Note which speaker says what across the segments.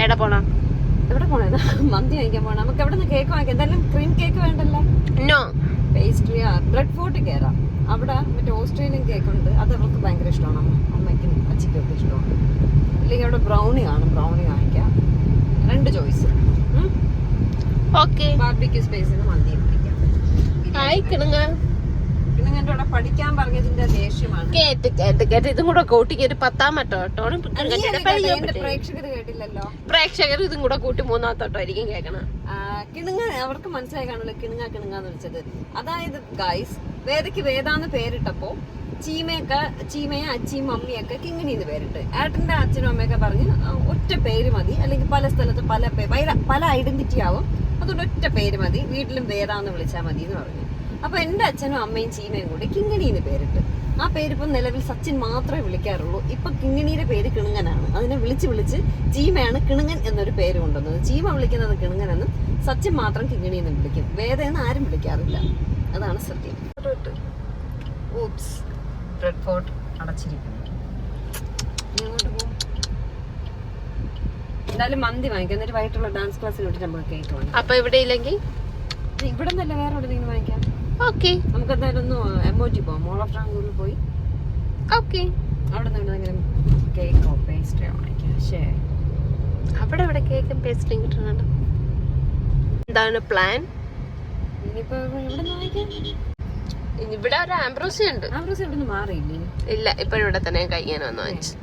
Speaker 1: എവിടെ പോണം?
Speaker 2: എവിടെ പോണേ? മന്തി വാങ്ങിക്കാൻ പോണം. നമുക്ക് എവിടെ നിന്ന് കേക്ക് വാങ്ങിക്കാം? എന്തായാലും ക്രീം കേക്ക് വേണ്ടല്ലോ.
Speaker 1: നോ,
Speaker 2: പേസ്ട്രി ബ്രെഡ് ഫോർട്ട് കയറാം. അവിടെ മറ്റേ ഓസ്ട്രേലിയൻ കേക്ക് ഉണ്ട്. അത് അവർക്ക് ഭയങ്കര ഇഷ്ടമാണ്. അമ്മയ്ക്കും അച്ഛയ്ക്കൊക്കെ ഇഷ്ടമാണ്. അല്ലെങ്കിൽ അവിടെ ബ്രൗണി കാണും. ബ്രൗണി വാങ്ങിക്കാം. 2 ചോയ്സ്.
Speaker 1: ഓക്കെ.
Speaker 2: ബാർബിക്യൂ സ്പേസിന് മന്തി വാങ്ങിക്കാം. കിണുങ്ങന്റെ അവിടെ പഠിക്കാൻ പറഞ്ഞതിന്റെ ദേഷ്യമാണ്.
Speaker 1: കേട്ട് ഇതും കൂടെ കൂട്ടിക്ക് ഒരു 10-ാം വട്ടം.
Speaker 2: പ്രേക്ഷകർ കേട്ടില്ലല്ലോ.
Speaker 1: പ്രേക്ഷകർ ഇതും കൂടെ കൂട്ടി 3-ാമത്തെ വട്ടമായിരിക്കും കേൾക്കണം.
Speaker 2: കിണുങ്ങ അവർക്ക് മനസ്സിലായി കാണുമല്ലോ കിണുങ്ങാന്ന് വിളിച്ചത്. അതായത് ഗൈസ്, വേദയ്ക്ക് വേദാന്ന് പേരിട്ടപ്പോ ചീമയെ അച്ചിയും മമ്മിയൊക്കെ കിങ്ങിണിന്ന് പേരിട്ട്. ഏട്ടന്റെ അച്ഛനും അമ്മയൊക്കെ പറഞ്ഞ് ഒറ്റ പേര് മതി, അല്ലെങ്കിൽ പല സ്ഥലത്ത് പല ഐഡന്റിറ്റി ആവും, അതുകൊണ്ട് ഒറ്റ പേര് മതി, വീട്ടിലും വേദാന്ന് വിളിച്ചാൽ മതി എന്ന് പറഞ്ഞു. അപ്പൊ എന്റെ അച്ഛനും അമ്മയും ചീമയും കൂടി കിങ്ങിണിന്ന് പേരിട്ട്. ആ പേരിപ്പം നിലവിൽ സച്ചിൻ മാത്രമേ വിളിക്കാറുള്ളൂ. ഇപ്പൊ കിങ്ങിണിയുടെ പേര് കിണുങ്ങനാണ്. അതിനെ വിളിച്ച് ചീമയാണ് കിണുങ്ങൻ എന്നൊരു പേര് കൊണ്ടുവന്നത്. ചീമ വിളിക്കുന്നത് കിണുങ്ങനെന്നും സച്ചിൻ മാത്രം കിങ്ങിണിന്ന് വിളിക്കും. വേദയെന്ന് ആരും വിളിക്കാറില്ല. അതാണ് സത്യം. ബ്രെഡ് ഫോർട്ട് അടച്ചിരിക്കുന്നു. എന്തായാലും മന്തി വാങ്ങിക്കാം. എന്നിട്ട് വൈകിട്ടുള്ള ഡാൻസ് ക്ലാസ്സിൽ വിട്ടിട്ട് നമുക്ക് കേക്ക് വാങ്ങിക്കാം.
Speaker 1: അപ്പൊ ഇവിടെ ഇല്ലെങ്കിൽ
Speaker 2: ഇവിടെ നിന്നല്ല വേറെ എവിടെയെങ്കിലും വാങ്ങിക്കാം.
Speaker 1: ഓക്കെ,
Speaker 2: നമുക്ക് എന്തായാലും ഒന്ന് എമോജി പോവാം. മോൾ ഓഫ് ട്രാങ്കൂളിൽ പോയി
Speaker 1: ഓക്കെ
Speaker 2: അവിടെ നിന്ന് എവിടെയെങ്കിലും കേക്കോ പേസ്ട്രിയോ വാങ്ങിക്കാം. ശരി,
Speaker 1: അവിടെ കേക്കും പേസ്ട്രിയും കിട്ടുന്നുണ്ട്. എന്താണ് പ്ലാൻ?
Speaker 2: ഇനിയിപ്പോ ഇവിടെ വാങ്ങിക്കാം.
Speaker 1: ഇവിടെ ഒരു ആംബ്രോസി ഉണ്ട്.
Speaker 2: ആംബ്രോസി ഇവിടെ നിന്ന് മാറിയില്ലേ?
Speaker 1: ഇല്ല, ഇപ്പൊ ഇവിടെ തന്നെ കഴിക്കാൻ വന്നു വാങ്ങിച്ചു.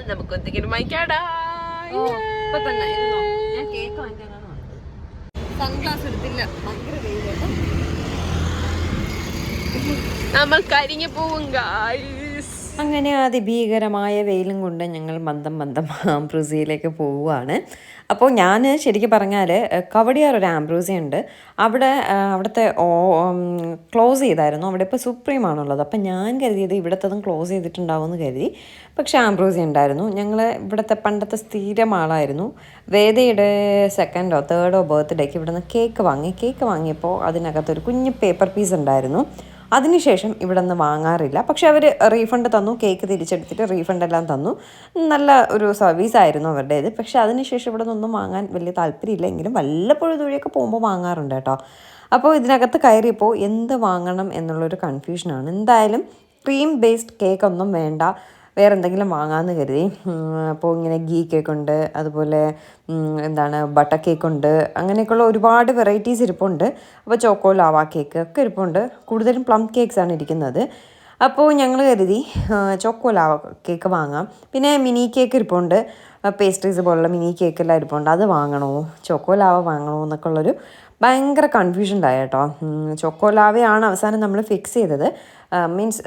Speaker 1: നമുക്ക് എന്തെങ്കിലും വാങ്ങിക്കാടാ.
Speaker 2: ഞാൻ കേക്ക് വാങ്ങിക്കാനാണ് വന്നത്. സൺഗ്ലാസ് എടുത്തില്ല, ഭയങ്കര വെയിലാണ്.
Speaker 1: നമ്മൾ കരിഞ്ഞു പോവും ഗായ്സ്.
Speaker 2: അങ്ങനെ അതിഭീകരമായ വെയിലും കൊണ്ട് ഞങ്ങൾ മന്ദം ആംബ്രൂസിയിലേക്ക് പോവുകയാണ്. അപ്പോൾ ഞാൻ ശരിക്കും പറഞ്ഞാൽ കവടിയാർ ഒരു ആംബ്രൂസി ഉണ്ട്. അവിടുത്തെ ക്ലോസ് ചെയ്തായിരുന്നു. അവിടെ ഇപ്പോൾ സുപ്രീം ആണുള്ളത്. അപ്പം ഞാൻ കരുതിയത് ഇവിടുത്തതും ക്ലോസ് ചെയ്തിട്ടുണ്ടാവുമെന്ന് കരുതി. പക്ഷേ ആംബ്രൂസി ഉണ്ടായിരുന്നു. ഞങ്ങൾ ഇവിടുത്തെ പണ്ടത്തെ സ്ഥിരം ആളായിരുന്നു. വേദയുടെ 2ോ 3ോ ബർത്ത്ഡേക്ക് ഇവിടുന്ന് കേക്ക് വാങ്ങിയപ്പോൾ അതിനകത്തൊരു കുഞ്ഞ് പേപ്പർ പീസ് ഉണ്ടായിരുന്നു. അതിനുശേഷം ഇവിടെ നിന്ന് വാങ്ങാറില്ല. പക്ഷെ അവർ റീഫണ്ട് തന്നു. കേക്ക് തിരിച്ചെടുത്തിട്ട് റീഫണ്ട് എല്ലാം തന്നു. നല്ല ഒരു സർവീസായിരുന്നു അവരുടേത്. പക്ഷെ അതിനുശേഷം ഇവിടെ നിന്നൊന്നും വാങ്ങാൻ വലിയ താല്പര്യമില്ല. എങ്കിലും വല്ലപ്പോഴും ദൂരെയൊക്കെ പോകുമ്പോൾ വാങ്ങാറുണ്ട് കേട്ടോ. അപ്പോൾ ഇതിനകത്ത് കയറിയപ്പോൾ എന്ത് വാങ്ങണം എന്നുള്ളൊരു കൺഫ്യൂഷനാണ്. എന്തായാലും ക്രീം ബേസ്ഡ് കേക്കൊന്നും വേണ്ട, വേറെ എന്തെങ്കിലും വാങ്ങാമെന്ന് കരുതി. അപ്പോൾ ഇങ്ങനെ ഗീ കേക്കുണ്ട്, അതുപോലെ ബട്ടർ കേക്കുണ്ട്, അങ്ങനെയൊക്കെയുള്ള ഒരുപാട് വെറൈറ്റീസ് ഇരിപ്പുണ്ട്. അപ്പോൾ ചോക്കോ ലാവ കേക്ക് ഒക്കെ ഇരിപ്പുണ്ട്. കൂടുതലും പ്ലം കേക്ക്സാണ് ഇരിക്കുന്നത്. അപ്പോൾ ഞങ്ങൾ കരുതി ചോക്കോ ലാവ കേക്ക് വാങ്ങാം. പിന്നെ മിനി കേക്ക് ഇരിപ്പുണ്ട്, പേസ്ട്രീസ് പോലുള്ള മിനി കേക്കെല്ലാം ഇരിപ്പുണ്ട്. അത് വാങ്ങണോ ചോക്കോ ലാവ വാങ്ങണോ എന്നൊക്കെ ഉള്ളൊരു ഭയങ്കര കൺഫ്യൂഷനുണ്ടായി കേട്ടോ. ചോക്കോ ലാവയാണ് അവസാനം നമ്മൾ ഫിക്സ് ചെയ്തത്. മീൻസ്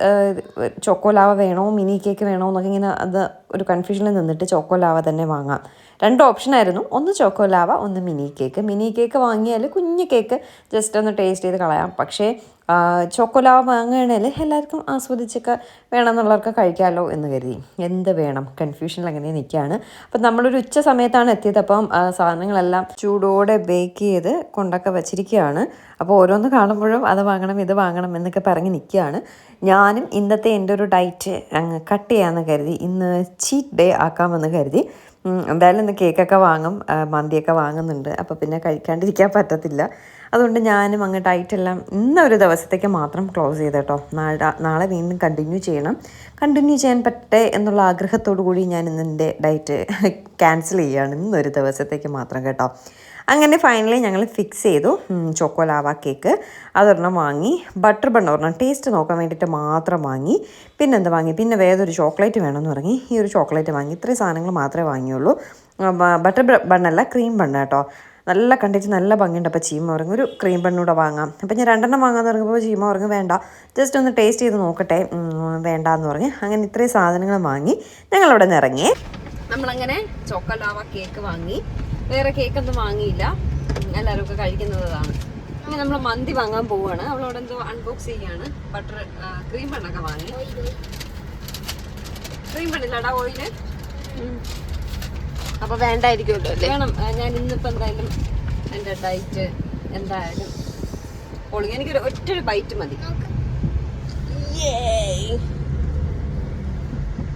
Speaker 2: ചോക്കോ ലാവ വേണോ മിനി കേക്ക് വേണോ എന്നൊക്കെ ഇങ്ങനെ അത് ഒരു കൺഫ്യൂഷനിൽ നിന്നിട്ട് ചോക്കോ ലാവ തന്നെ വാങ്ങാം. 2 ഓപ്ഷനായിരുന്നു. ഒന്ന് ചോക്കോ ലാവ, ഒന്ന് മിനി കേക്ക്. മിനി കേക്ക് വാങ്ങിയാൽ കുഞ്ഞ് കേക്ക് ജസ്റ്റ് ഒന്ന് ടേസ്റ്റ് ചെയ്ത് കളയാം. പക്ഷേ ചോക്കോ ലാവ വാങ്ങുകയാണെങ്കിൽ എല്ലാവർക്കും ആസ്വദിച്ചൊക്കെ വേണമെന്നുള്ളവർക്ക് കഴിക്കാമല്ലോ എന്ന് കരുതി. എന്ത് വേണം കൺഫ്യൂഷനിൽ അങ്ങനെ നിൽക്കുകയാണ്. അപ്പം നമ്മളൊരു ഉച്ച സമയത്താണ് എത്തിയത്. അപ്പം സാധനങ്ങളെല്ലാം ചൂടോടെ ബേക്ക് ചെയ്ത് കൊണ്ടൊക്കെ വച്ചിരിക്കുകയാണ്. അപ്പോൾ ഓരോന്ന് കാണുമ്പോഴും അത് വാങ്ങണം ഇത് വാങ്ങണം എന്നൊക്കെ പറഞ്ഞ് നിൽക്കുകയാണ്. ഞാനും ഇന്നത്തെ എൻ്റെ ഒരു ഡയറ്റ് അങ്ങ് കട്ട് ചെയ്യാമെന്ന് കരുതി. ഇന്ന് ചീറ്റ് ഡേ ആക്കാമെന്ന് കരുതി. എന്തായാലും ഇന്ന് കേക്കൊക്കെ വാങ്ങും, മന്തിയൊക്കെ വാങ്ങുന്നുണ്ട്. അപ്പോൾ പിന്നെ കഴിക്കാണ്ടിരിക്കാൻ പറ്റത്തില്ല. അതുകൊണ്ട് ഞാനും അങ്ങ് ഡയറ്റെല്ലാം ഇന്നൊരു ദിവസത്തേക്ക് മാത്രം ക്ലോസ് ചെയ്ത് കേട്ടോ. നാളെ വീണ്ടും കണ്ടിന്യൂ ചെയ്യാൻ പറ്റേ എന്നുള്ള ആഗ്രഹത്തോടു കൂടി ഞാൻ ഇന്നെൻ്റെ ഡയറ്റ് ക്യാൻസൽ ചെയ്യുകയാണ്. ഇന്നൊരു ദിവസത്തേക്ക് മാത്രം കേട്ടോ. അങ്ങനെ ഫൈനലി ഞങ്ങൾ ഫിക്സ് ചെയ്തു. ചോക്കോ ലാവ കേക്ക് അതൊരെണ്ണം വാങ്ങി. ബട്ടർ ബൺ ഒരെണ്ണം ടേസ്റ്റ് നോക്കാൻ വേണ്ടിയിട്ട് മാത്രം വാങ്ങി. പിന്നെന്താ വാങ്ങി, പിന്നെ വേറൊരു ചോക്ലേറ്റ് വേണമെന്ന് പറഞ്ഞ് ഈ ഒരു ചോക്ലേറ്റ് വാങ്ങി. ഇത്രയും സാധനങ്ങൾ മാത്രമേ വാങ്ങിയുള്ളൂ. ബട്ടർ ബണ്ണല്ല, ക്രീം ബണ്ണ് കേട്ടോ. നല്ല കണ്ടിട്ട് നല്ല ഭംഗിയുണ്ട്. അപ്പോൾ ചീമ പറഞ്ഞു ഒരു ക്രീം ബണ്ണൂടെ വാങ്ങാം. അപ്പോൾ ഞാൻ 2 വാങ്ങാമെന്ന് പറയുമ്പോൾ ചീമ പറഞ്ഞു വേണ്ട, ജസ്റ്റ് ഒന്ന് ടേസ്റ്റ് ചെയ്ത് നോക്കട്ടെ, വേണ്ടാന്ന് പറഞ്ഞ് അങ്ങനെ ഇത്രയും സാധനങ്ങൾ വാങ്ങി ഞങ്ങളവിടെ നിന്ന് ഇറങ്ങി. നമ്മളങ്ങനെ ചോക്കോ ലാവ കേക്ക് വാങ്ങി. വേറെ കേക്കൊന്നും വാങ്ങിയില്ല, എല്ലാവരും ഒക്കെ കഴിക്കുന്നതാണ്. ഇനി നമ്മൾ മന്തി വാങ്ങാൻ പോവുകയാണ്. അവളോട് എന്തോ അൺബോക്സ് ചെയ്യാണ്. ബട്ടർ ക്രീം ബണ്ണൊക്കെ വാങ്ങി. ക്രീം ബണ്ണില്ലടാ ഓയില്.
Speaker 1: അപ്പോൾ വേണ്ടായിരിക്കുമല്ലോ അല്ലേ?
Speaker 2: വേണം. ഞാൻ ഇന്നിപ്പോൾ എന്തായാലും എൻ്റെ ഡയറ്റ് എന്തായാലും പൊളി. എനിക്കൊരു ഒറ്റൊരു ബൈറ്റ് മതി.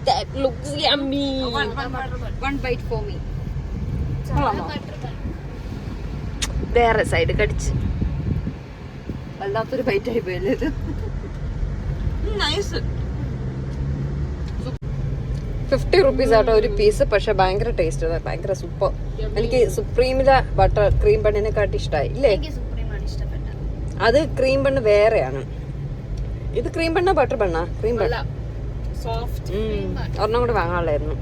Speaker 1: That looks yummy.
Speaker 2: One bite for me.
Speaker 1: വേറെ സൈഡ് കടിച്ച്
Speaker 2: വല്ലാത്തൊരു ബൈറ്റ് ആയി പോയല്ലേ ഇത്. നൈസ്. 50 rupees ആട്ടോ ഒരു പീസ്. പക്ഷെ ഭയങ്കര ടേസ്റ്റ്, ഭയങ്കര സൂപ്പർ. എനിക്ക് സുപ്രീമിലെ ബട്ടർ ക്രീം ബണ്ണിനെക്കാട്ടി ഇഷ്ടമായി ഇല്ലേ? അത് ക്രീം ബണ്ണ് വേറെയാണ്. ഇത് ക്രീം ബണ്ണ ബട്ടർ ബണ്ണാ? ക്രീം ബണ്ണ. ഒരെണ്ണം കൂടെ വാങ്ങാനുള്ളായിരുന്നു.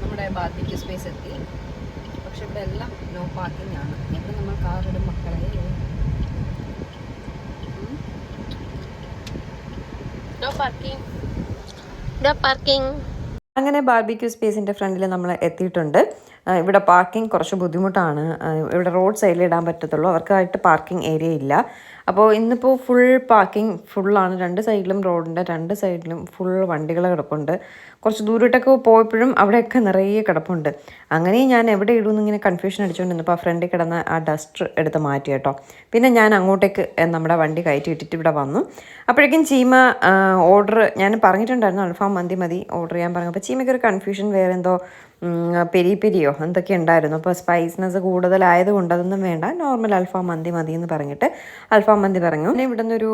Speaker 2: നമ്മുടെ ബാർബിക്യൂ സ്പേസ് എത്തി. പക്ഷെ ഇവിടെ എല്ലാം നോ പാർക്കിംഗ് ആണ്. എവിടെ നമ്മൾ കാർ ഇടും മക്കളെ?
Speaker 1: No parking. No parking.
Speaker 2: അങ്ങനെ ബാർബിക്യൂ സ്പേസിൻ്റെ ഫ്രണ്ടിൽ നമ്മൾ എത്തിയിട്ടുണ്ട്. ഇവിടെ പാർക്കിംഗ് കുറച്ച് ബുദ്ധിമുട്ടാണ്. ഇവിടെ റോഡ് സൈഡിൽ ഇടാൻ പറ്റത്തുള്ളൂ, അവർക്കായിട്ട് പാർക്കിംഗ് ഏരിയ ഇല്ല. അപ്പോൾ ഇന്നിപ്പോൾ ഫുൾ പാർക്കിംഗ് ഫുള്ളാണ്. രണ്ട് സൈഡിലും റോഡിൻ്റെ രണ്ട് സൈഡിലും ഫുൾ വണ്ടികൾ കിടപ്പുണ്ട്. കുറച്ച് ദൂരോട്ടൊക്കെ പോയപ്പോഴും അവിടെയൊക്കെ നിറയെ കിടപ്പുണ്ട്. അങ്ങനെ ഞാൻ എവിടെ ഇടുമെന്ന് ഇങ്ങനെ കൺഫ്യൂഷൻ അടിച്ചുകൊണ്ടിരുന്നപ്പോൾ ആ ഫ്രണ്ടിൽ കിടന്ന ആ ഡസ്റ്റർ എടുത്ത് മാറ്റി കേട്ടോ. പിന്നെ ഞാൻ അങ്ങോട്ടേക്ക് നമ്മുടെ വണ്ടി കയറ്റി ഇട്ടിട്ട് ഇവിടെ വന്നു. അപ്പോഴേക്കും ചീമ ഓർഡർ ഞാൻ പറഞ്ഞിട്ടുണ്ടായിരുന്നു അൽഫാം മന്തി മതി ഓർഡർ ചെയ്യാൻ പറഞ്ഞു. അപ്പോൾ ചീമയ്ക്ക് ഒരു കൺഫ്യൂഷൻ വേറെ എന്തോ പെരി പെരിയോ എന്തൊക്കെ ഉണ്ടായിരുന്നു. അപ്പോൾ സ്പൈസ്നെസ് കൂടുതലായതുകൊണ്ട് അതൊന്നും വേണ്ട, നോർമൽ അൽഫാം മന്തി മതി എന്ന് പറഞ്ഞിട്ട് അൽഫാം മന്തി പറഞ്ഞു. പിന്നെ ഇവിടെ നിന്നൊരു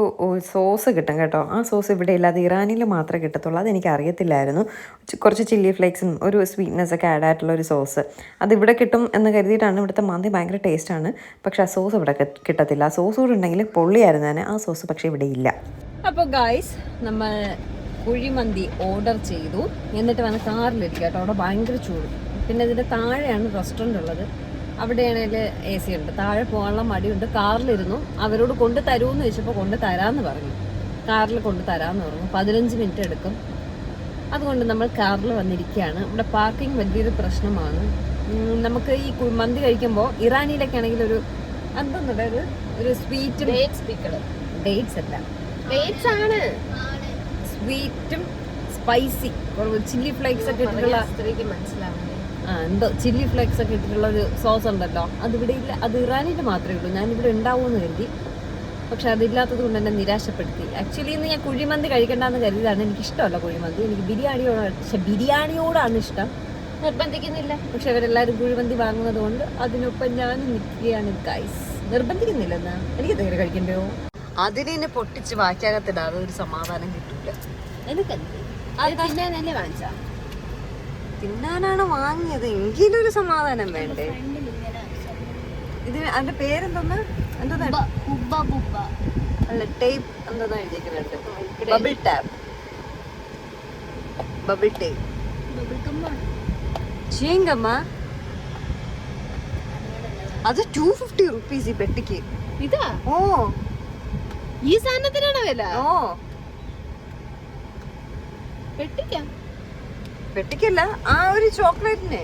Speaker 2: സോസ് കിട്ടും കേട്ടോ. ആ സോസ് ഇവിടെ ഇല്ല, അത് ഇറാനിൽ മാത്രമേ കിട്ടത്തുള്ളൂ. അതെനിക്ക് അറിയത്തില്ലായിരുന്നു. കുറച്ച് ചില്ലി ഫ്ലേക്സും ഒരു സ്വീറ്റ്നെസ് ഒക്കെ ആഡ് ആയിട്ടുള്ള ഒരു സോസ് അതിവിടെ കിട്ടും എന്ന് കരുതിയിട്ടാണ്. ഇവിടുത്തെ മന്തി ഭയങ്കര ടേസ്റ്റാണ്, പക്ഷെ ആ സോസ് ഇവിടെ കിട്ടത്തില്ല. ആ സോസ് കൂടെ ഉണ്ടെങ്കിൽ പൊള്ളിയായിരുന്നു തന്നെ. ആ സോസ് പക്ഷേ ഇവിടെ ഇല്ല. അപ്പോൾ ഗായ്സ് നമ്മൾ കുഴിമന്തി ഓർഡർ ചെയ്തു. എന്നിട്ട് വന്ന് കാറിലിരിക്കുക കേട്ടോ. അവിടെ ഭയങ്കര ചൂട്. പിന്നെ ഇതിൻ്റെ താഴെയാണ് റെസ്റ്റോറൻറ്റ് ഉള്ളത്. അവിടെയാണെങ്കിൽ AC ഉണ്ട്. താഴെ പോകാനുള്ള മടിയുണ്ട്. കാറിലിരുന്നു. അവരോട് കൊണ്ട് തരുമെന്ന് ചോദിച്ചപ്പോൾ കൊണ്ട് തരാമെന്ന് പറഞ്ഞു. കാറിൽ കൊണ്ട് തരാമെന്ന് പറഞ്ഞു. 15 മിനിറ്റ് എടുക്കും. അതുകൊണ്ട് നമ്മൾ കാറിൽ വന്നിരിക്കുകയാണ്. ഇവിടെ പാർക്കിംഗ് വലിയൊരു പ്രശ്നമാണ്. നമുക്ക് ഈ മന്തി കഴിക്കുമ്പോൾ ഇറാനിയിലൊക്കെ ആണെങ്കിൽ ഒരു എന്തെന്നുള്ളത് ഒരു സ്വീറ്റ് ഡേറ്റ്സ് അല്ല, സ്വീറ്റും സ്പൈസി ചില്ലി ഫ്ലേക്സ് ഒക്കെ ഇട്ടിട്ടുള്ള എന്തോ ചില്ലി ഫ്ലേക്സ് ഒക്കെ ഇട്ടിട്ടുള്ള ഒരു സോസ് ഉണ്ടല്ലോ, അതിവിടെ ഇല്ല. അത് ഇറാനിയിൽ മാത്രമേ ഉള്ളൂ. ഞാനിവിടെ ഉണ്ടാവുമെന്ന് കരുതി, പക്ഷെ അതില്ലാത്തത് കൊണ്ട് എന്നെ നിരാശപ്പെടുത്തി. ആക്ച്വലി ഇന്ന് ഞാൻ കുഴിമന്തി കഴിക്കേണ്ടെന്ന് കരുതിയതാണ്. എനിക്കിഷ്ടമല്ല കുഴിമന്തി. എനിക്ക് ബിരിയാണിയോടാണ് ഇഷ്ടം. നിർബന്ധിക്കുന്നില്ല, പക്ഷെ അവരെല്ലാവരും കുഴിമന്തി വാങ്ങുന്നത് കൊണ്ട് അതിനൊപ്പം ഞാൻ നിൽക്കുകയാണ് ഗൈസ്. നിർബന്ധിക്കുന്നില്ല, എന്നാ എനിക്ക് എന്തെങ്കിലും കഴിക്കണ്ടോ? അതിനെ പൊട്ടിച്ച് വാക്കാകത്തിടാതെ ഒരു സമാധാനം കിട്ടൂല.
Speaker 1: തിന്നാനല്ലേ വാങ്ങിച്ച?
Speaker 2: തിന്നാനാണ് വാങ്ങിയത്, എങ്കിലും ഒരു സമാധാനം വേണ്ടേ? ഇതിന് അതിന്റെ പേരെന്തോന്ന്? എന്താ അല്ല, ടേപ്പ് എന്താ എഴുതിക്കുന്നുണ്ട്? Bubble tap, bubble tape. ചീങ്കമ്മ അത് 250 rupees ഈ പെട്ടിക്ക്.
Speaker 1: ഇതാ?
Speaker 2: ഓ,
Speaker 1: ഈ സാധനത്തിനാണോ വില?
Speaker 2: ഓ, പെട്ടിക്കല്ല, ആ ഒരു ചോക്ലേറ്റിന്.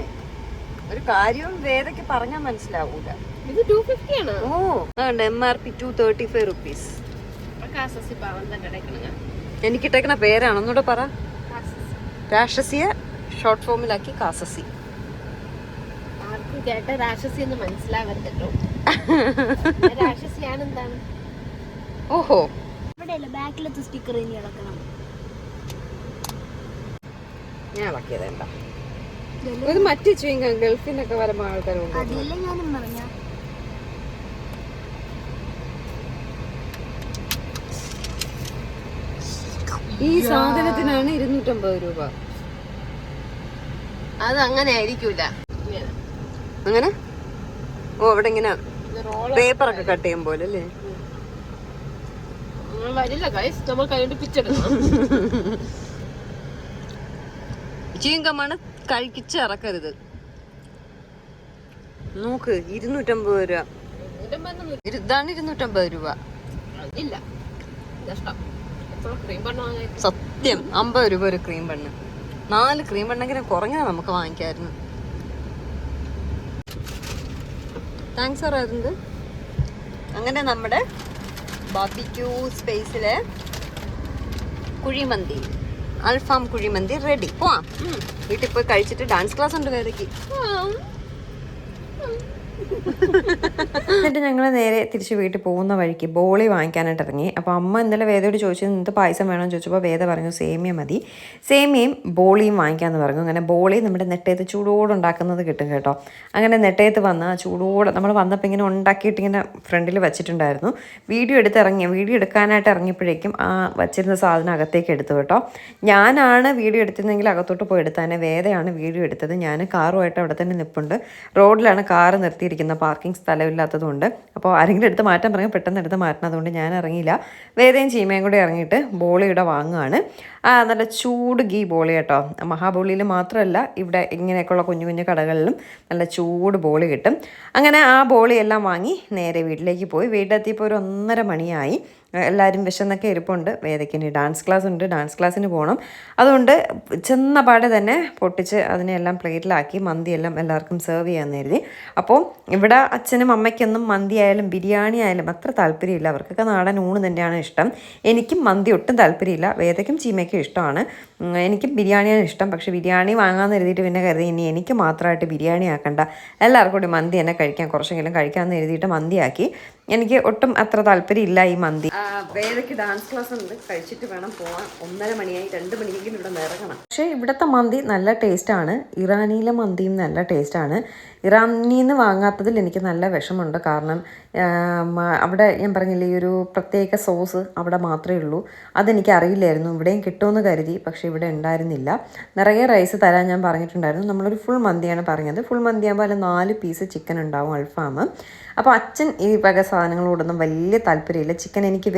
Speaker 2: ഒരു കാര്യവും വേദയ്ക്ക് പറഞ്ഞാൽ മനസ്സിലാവൂല.
Speaker 1: ഇത് 250 ആണ്.
Speaker 2: ഓ, അതുകൊണ്ട് MRP 235 rupees. എനിക്കിട്ടേക്കണ പേരാണ്, ഒന്നുകൂടെ പറ. രാക്ഷസിയെ ഷോർട്ട് ഫോമിലാക്കി കാസസി.
Speaker 1: ആർക്കും കേട്ട രാക്ഷസി എന്ന് മനസ്സിലാവരുതല്ലോ. രാക്ഷസിയാണ് എന്താണ്?
Speaker 2: ഓഹോ,
Speaker 1: ബാക്കിലത്തെ സ്റ്റിക്കർ ഇളക്കണം.
Speaker 2: ഞാൻ ഇളക്കിയതല്ല, ഇത് മറ്റു ചുവങ്ങ ഗൾഫിനൊക്കെ വരുമ്പോ ആൾക്കാരുണ്ട്. ഈ സാധനത്തിനാണ് 250 രൂപ.
Speaker 1: അത് അങ്ങനെ ആയിരിക്കൂല.
Speaker 2: അങ്ങനെ? ഓ, അവിടെ ഇങ്ങനെ പേപ്പറൊക്കെ കട്ട് ചെയ്യും പോലെ അല്ലേ?
Speaker 1: വരില്ല ഗൈസ്, നമ്മൾ കൈകൊണ്ട് പിച്ചെടുക്കണം.
Speaker 2: ചീങ്കമാണ്, കഴിച്ച് ഇറക്കരുത്. നോക്ക്, 250 രൂപ. ഇതാണ് 250 രൂപ.
Speaker 1: ഇല്ല,
Speaker 2: സത്യം 50 രൂപ ഒരു ക്രീം ബണ്ണ്. 4 ക്രീം ബണ്ണെങ്കിലും കുറഞ്ഞാൽ നമുക്ക് വാങ്ങിക്കായിരുന്നു. താങ്ക്സ് പറയുന്നത്. അങ്ങനെ നമ്മുടെ ബാർബിക്യൂ സ്പേസിലെ കുഴിമന്തി, അൽഫാം കുഴിമന്തി റെഡി. പോവാം, വീട്ടിൽ പോയി കഴിച്ചിട്ട് ഡാൻസ് ക്ലാസ് ഉണ്ട് വേദയ്ക്ക്. എന്നിട്ട് ഞങ്ങൾ നേരെ തിരിച്ച് വീട്ടിൽ പോകുന്ന വഴിക്ക് ബോളി വാങ്ങിക്കാനായിട്ട് ഇറങ്ങി. അപ്പോൾ അമ്മ ഇന്നലെ വേദയോട് ചോദിച്ചു ഇന്നത്തെ പായസം വേണമെന്ന് ചോദിച്ചപ്പോൾ വേദ പറഞ്ഞു സേമിയ മതി, സേമിയയും ബോളിയും വാങ്ങിക്കാമെന്ന് പറഞ്ഞു. അങ്ങനെ ബോളി നമ്മുടെ നെട്ടയത്ത് ചൂടോടെ ഉണ്ടാക്കുന്നത് കിട്ടും കേട്ടോ. അങ്ങനെ നെട്ടയത്ത് വന്ന് ആ ചൂടോടെ നമ്മൾ വന്നപ്പോൾ ഇങ്ങനെ ഉണ്ടാക്കിയിട്ട് ഇങ്ങനെ ഫ്രണ്ടിൽ വെച്ചിട്ടുണ്ടായിരുന്നു. വീഡിയോ എടുക്കാനായിട്ട് ഇറങ്ങിയപ്പോഴേക്കും ആ വച്ചിരുന്ന സാധനം അകത്തേക്ക് എടുത്തു കേട്ടോ. ഞാനാണ് വീഡിയോ എടുത്തിരുന്നെങ്കിൽ അകത്തോട്ട് പോയി എടുത്താനെ, വേദയാണ് വീഡിയോ എടുത്തത്. ഞാൻ കാറുമായിട്ട് അവിടെ തന്നെ നിൽപ്പുണ്ട്. റോഡിലാണ് കാറ് നിർത്തിയിരിക്കുന്നത്, പാർക്കിംഗ് സ്ഥലമില്ലാത്തതുകൊണ്ട്. അപ്പോൾ ആരെങ്കിലും എടുത്ത് മാറ്റാൻ പറഞ്ഞാൽ പെട്ടെന്ന് എടുത്ത് മാറ്റണം. അതുകൊണ്ട് ഞാൻ ഇറങ്ങിയില്ല. വേദയും ചീമയും കൂടെ ഇറങ്ങിയിട്ട് ബോളിയുടെ വാങ്ങുകയാണ്. നല്ല ചൂട് ഗീ ബോളി കേട്ടോ. മഹാബോളിയിൽ മാത്രമല്ല ഇവിടെ ഇങ്ങനെയൊക്കെയുള്ള കുഞ്ഞു കുഞ്ഞു കടകളിലും നല്ല ചൂട് ബോളി കിട്ടും. അങ്ങനെ ആ ബോളിയെല്ലാം വാങ്ങി നേരെ വീട്ടിലേക്ക് പോയി. വീട്ടിലെത്തിയപ്പോൾ ഒരു 1:30 മണിയായി. എല്ലാവരും വിശന്നൊക്കെ ഇരിപ്പുണ്ട്. വേദയ്ക്കിനി ഡാൻസ് ക്ലാസ് ഉണ്ട്, ഡാൻസ് ക്ലാസ്സിന് പോകണം. അതുകൊണ്ട് ചെന്ന പാടെ തന്നെ പൊട്ടിച്ച് അതിനെല്ലാം പ്ലേറ്റിലാക്കി മന്തിയെല്ലാം എല്ലാവർക്കും സെർവ് ചെയ്യാമെന്ന് കരുതി. അപ്പോൾ ഇവിടെ അച്ഛനും അമ്മയ്ക്കൊന്നും മന്തി ആയാലും ബിരിയാണി ആയാലും അത്ര താല്പര്യമില്ല. അവർക്കൊക്കെ നാടൻ ഊണ് തന്നെയാണ് ഇഷ്ടം. എനിക്കും മന്തി ഒട്ടും താല്പര്യമില്ല. വേദയ്ക്കും ചീമയ്ക്കും ഇഷ്ടമാണ്. എനിക്കും ബിരിയാണിയാണ് ഇഷ്ടം. പക്ഷേ ബിരിയാണി വാങ്ങാമെന്ന് കരുതിയിട്ട് പിന്നെ കരുതി ഇനി എനിക്ക് മാത്രമായിട്ട് ബിരിയാണി ആക്കണ്ട, എല്ലാവർക്കും കൂടി മന്തി തന്നെ കഴിക്കാം, കുറച്ചെങ്കിലും കഴിക്കാമെന്ന് കരുതിയിട്ട് മന്തിയാക്കി. എനിക്ക് ഒട്ടും അത്ര താല്പര്യമില്ല ഈ മന്തി. വേദയ്ക്ക് ഡാൻസ് ക്ലാസ് ഉണ്ട്, കഴിച്ചിട്ട് വേണം പോകാൻ. 1:30 മണിയായി, 2 മണിയെങ്കിലും ഇവിടെ നിറങ്ങണം. പക്ഷേ ഇവിടുത്തെ മന്തി നല്ല ടേസ്റ്റാണ്. ഇറാനിയിലെ മന്തിയും നല്ല ടേസ്റ്റാണ്. ഇറാനിൽ നിന്ന് വാങ്ങാത്തതിൽ എനിക്ക് നല്ല വിഷമമുണ്ട്. കാരണം അവിടെ ഞാൻ പറഞ്ഞില്ലേ ഈ ഒരു പ്രത്യേക സോസ് അവിടെ മാത്രമേ ഉള്ളൂ. അതെനിക്ക് അറിയില്ലായിരുന്നു. ഇവിടെയും കിട്ടുമെന്ന് കരുതി, പക്ഷേ ഇവിടെ ഉണ്ടായിരുന്നില്ല. നിറയെ റൈസ് തരാൻ ഞാൻ പറഞ്ഞിട്ടുണ്ടായിരുന്നു. നമ്മളൊരു ഫുൾ മന്തിയാണ് പറഞ്ഞത്. ഫുൾ മന്തിയാകുമ്പോൾ അതിൽ 4 പീസ് ചിക്കൻ ഉണ്ടാവും, അൽഫാം. അപ്പോൾ അച്ഛൻ ഈ വക സാധനങ്ങളോടൊന്നും വലിയ താല്പര്യമില്ല. ചിക്കൻ എനിക്ക്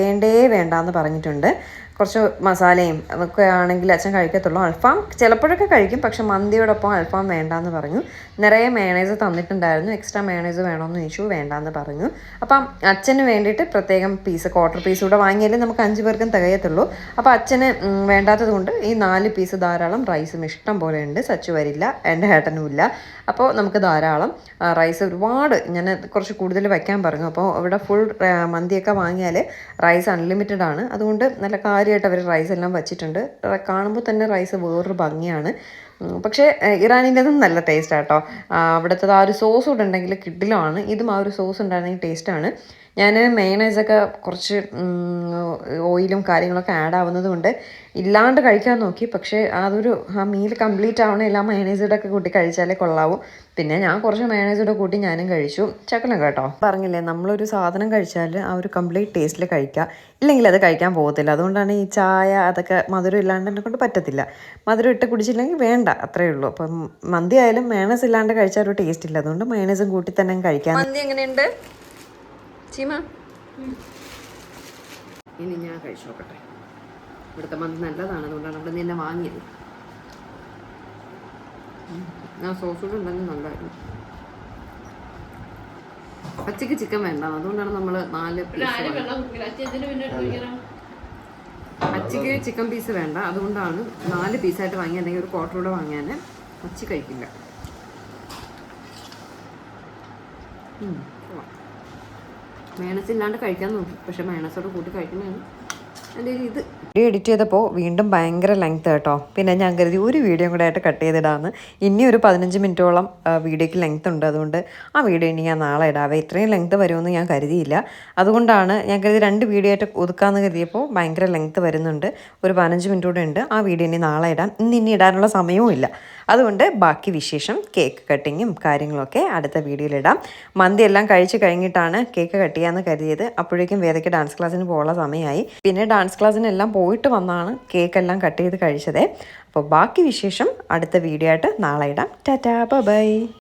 Speaker 2: വേണ്ടാന്ന് പറഞ്ഞിട്ടുണ്ട്. കുറച്ച് മസാലയും അതൊക്കെ ആണെങ്കിൽ അച്ഛൻ കഴിക്കത്തുള്ളൂ. അൽഫാം ചിലപ്പോഴൊക്കെ കഴിക്കും, പക്ഷെ മന്തിയോടൊപ്പം അൽഫാം വേണ്ടാന്ന് പറഞ്ഞു. നിറയെ മയണൈസ് തന്നിട്ടുണ്ടായിരുന്നു. എക്സ്ട്രാ മയണൈസ് വേണമെന്ന് ചോദിച്ചു, വേണ്ടാന്ന് പറഞ്ഞു. അപ്പം അച്ഛന് വേണ്ടിയിട്ട് പ്രത്യേകം പീസ്, 1/4 പീസ് കൂടെ വാങ്ങിയാലേ നമുക്ക് 5 പേർക്കും തികയത്തുള്ളൂ. അപ്പോൾ അച്ഛന് വേണ്ടാത്തത് കൊണ്ട് ഈ 4 പീസ് ധാരാളം. റൈസും ഇഷ്ടം പോലെ ഉണ്ട്. സച്ചു വരില്ല, എൻ്റെ ഏട്ടനും ഇല്ല. അപ്പോൾ നമുക്ക് ധാരാളം റൈസ് ഒരുപാട് ഞാൻ കുറച്ച് കൂടുതൽ വയ്ക്കാൻ പറഞ്ഞു. അപ്പോൾ ഇവിടെ ഫുൾ മന്തിയൊക്കെ വാങ്ങിയാൽ റൈസ് അൺലിമിറ്റഡ് ആണ്. അതുകൊണ്ട് നല്ല കാര്യമായിട്ട് അവർ റൈസ് എല്ലാം വച്ചിട്ടുണ്ട്. കാണുമ്പോൾ തന്നെ റൈസ് വേറൊരു ഭംഗിയാണ്. പക്ഷേ ഇറാനിൻ്റെതും നല്ല ടേസ്റ്റ് ആട്ടോ. അവിടുത്തെ ആ ഒരു സോസ് കൂടെ ഉണ്ടെങ്കിൽ കിഡിലാണ്. ഇതും ആ ഒരു സോസ് ഉണ്ടായിരുന്നെങ്കിൽ ടേസ്റ്റാണ്. ഞാൻ മയണൈസൊക്കെ കുറച്ച് ഓയിലും കാര്യങ്ങളൊക്കെ ആഡ് ആവുന്നത് കൊണ്ട് ഇല്ലാണ്ട് കഴിക്കാൻ നോക്കി. പക്ഷേ അതൊരു ആ മീൽ കംപ്ലീറ്റ് ആവണമെങ്കിൽ ആ മയണൈസൂടെ ഒക്കെ കൂട്ടി കഴിച്ചാലേ കൊള്ളാവും. പിന്നെ ഞാൻ കുറച്ച് മയണൈസൂടെ കൂട്ടി ഞാനും കഴിച്ചു. ചക്കലം കേട്ടോ. പറഞ്ഞില്ലേ, നമ്മളൊരു സാധനം കഴിച്ചാൽ ആ ഒരു കംപ്ലീറ്റ് ടേസ്റ്റിൽ കഴിക്കുക, ഇല്ലെങ്കിൽ അത് കഴിക്കാൻ പോകത്തില്ല. അതുകൊണ്ടാണ് ഈ ചായ അതൊക്കെ മധുരം ഇല്ലാണ്ട് എന്നെ കൊണ്ട് പറ്റത്തില്ല. മധുരം ഇട്ട് കുടിച്ചില്ലെങ്കിൽ വേണ്ട, അത്രയേ ഉള്ളൂ. അപ്പം മന്തി ആയാലും മയണൈസ് ഇല്ലാണ്ട് കഴിച്ചാൽ ഒരു ടേസ്റ്റ് ഇല്ല. അതുകൊണ്ട് മയണൈസും കൂട്ടി തന്നെ കഴിക്കാം. മന്തി എങ്ങനെയുണ്ട് ചീമ? ഇനി ഞാൻ കഴിച്ചു നോക്കട്ടെ. ഇവിടുത്തെ മന്തി നല്ലതാണ്, അതുകൊണ്ടാണ് അവിടെ നിന്ന് വാങ്ങിയത്. ആ സോസൂടെ ഉണ്ടെങ്കിൽ നല്ലതായിരുന്നു. പച്ചക്ക് ചിക്കൻ വേണ്ട, അതുകൊണ്ടാണ് നമ്മൾ 4 പീസ്. പച്ചക്ക് ചിക്കൻ പീസ് വേണ്ട, അതുകൊണ്ടാണ് 4 പീസായിട്ട് വാങ്ങി. അല്ലെങ്കിൽ ഒരു 1/4 കൂടെ വാങ്ങിയാൽ പച്ച കഴിക്കില്ല. മയണൈസ് ഇല്ലാണ്ട് കഴിക്കാൻ നോക്കി, പക്ഷെ മയണൈസോട് കൂട്ടി കഴിക്കുന്നതാണ് എൻ്റെ ഇത്. വീഡിയോ എഡിറ്റ് ചെയ്തപ്പോൾ വീണ്ടും ഭയങ്കര ലെങ്ത് കേട്ടോ. പിന്നെ ഞാൻ കരുതി ഒരു വീഡിയോ കൂടെ ആയിട്ട് കട്ട് ചെയ്തിടാമെന്ന്. ഇനി ഒരു 15 മിനിറ്റോളം വീഡിയോയ്ക്ക് ലെങ്ത് ഉണ്ട്. അതുകൊണ്ട് ആ വീഡിയോ ഇനി ഞാൻ നാളെ ഇടാവേ. ഇത്രയും ലെങ്ത് വരുമെന്ന് ഞാൻ കരുതിയില്ല. അതുകൊണ്ടാണ് ഞാൻ കരുതി 2 വീഡിയോ ആയിട്ട് ഒതുക്കാമെന്ന് കരുതിയപ്പോൾ ഭയങ്കര ലെങ്ത് വരുന്നുണ്ട്. ഒരു 15 മിനിറ്റ് കൂടെ ഉണ്ട്. ആ വീഡിയോ ഇനി നാളെ ഇടാം. ഇനി ഇടാനുള്ള സമയവും ഇല്ല. അതുകൊണ്ട് ബാക്കി വിശേഷം, കേക്ക് കട്ടിങ്ങും കാര്യങ്ങളൊക്കെ അടുത്ത വീഡിയോയിലിടാം. മന്തി എല്ലാം കഴിച്ച് കഴിഞ്ഞിട്ടാണ് കേക്ക് കട്ട് ചെയ്യാമെന്ന് കരുതിയത്. അപ്പോഴേക്കും വേദയ്ക്ക് ഡാൻസ് ക്ലാസ്സിന് പോകാനുള്ള സമയമായി. പിന്നെ ഡാൻസ് ക്ലാസ്സിനെല്ലാം പോയിട്ട് വന്നാണ് കേക്കെല്ലാം കട്ട് ചെയ്ത് കഴിച്ചത്. അപ്പോൾ ബാക്കി വിശേഷം അടുത്ത വീഡിയോ ആയിട്ട് നാളെ ഇടാം. ടാറ്റാ, ബൈ.